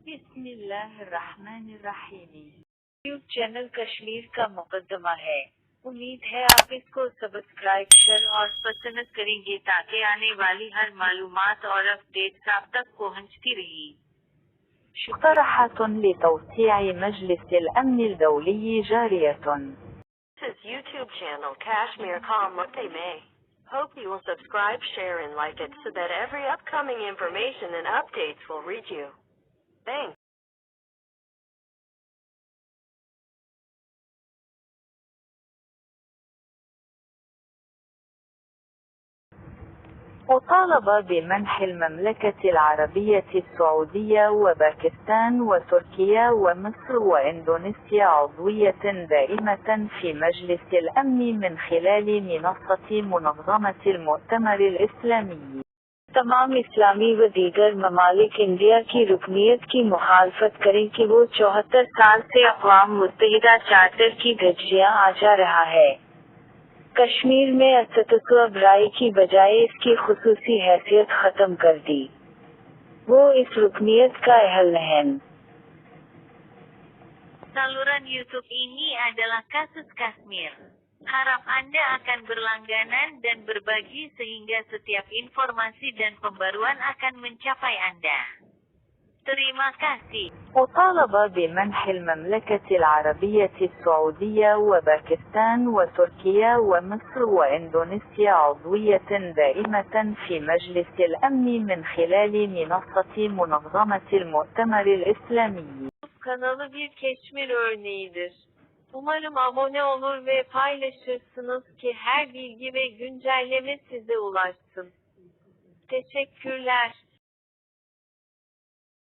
बिस्मिल्लाहिर्रहमानिर्रहीम। YouTube channel Kashmir का मुकद्दमा है। उम्मीद है आप इसको सब्सक्राइब शेयर और पसंद करेंगे ताकि आने वाली हर मालूमात और अपडेट्स आप तक पहुंचती रही। مقترحات لتوسيع مجلس الأمن الدولي جارية. This is YouTube channel Kashmir.com Muktime. Hope you will subscribe, share and like it so that every upcoming information and updates will reach you. Thanks. وطالب بمنح المملكة العربية السعودية وباكستان وتركيا ومصر وإندونيسيا عضوية دائمة في مجلس الأمن من خلال منصة منظمة المؤتمر الإسلامي. तमाम इस्लामी व दीगर ममालिक इंडिया की रुकनियत की मुखालफत करें कि वो 74 साल से अक़वाम मुत्तहिदा चार्टर की धज्जियां आजा रहा है। कश्मीर में अस्तित्व राय की बजाय इसकी खुसूसी हैसियत खत्म कर दी। वो इस रुकनियत का अहल नहीं। Saluran YouTube ini adalah kasus Kashmir. Harap Anda akan berlangganan dan berbagi sehingga setiap informasi dan pembaruan akan mencapai Anda. Terima kasih. وطالب بمنح المملكة العربية السعودية وباكستان وتركيا ومصر وإندونيسيا عضوية دائمة في مجلس الأمن من خلال منصة منظمة المؤتمر الإسلامي. Kanalı bir Keşmir örneğidir. Umarım abone olur ve paylaşırsınız ki her bilgi ve güncelleme size ulaşsın. Teşekkürler.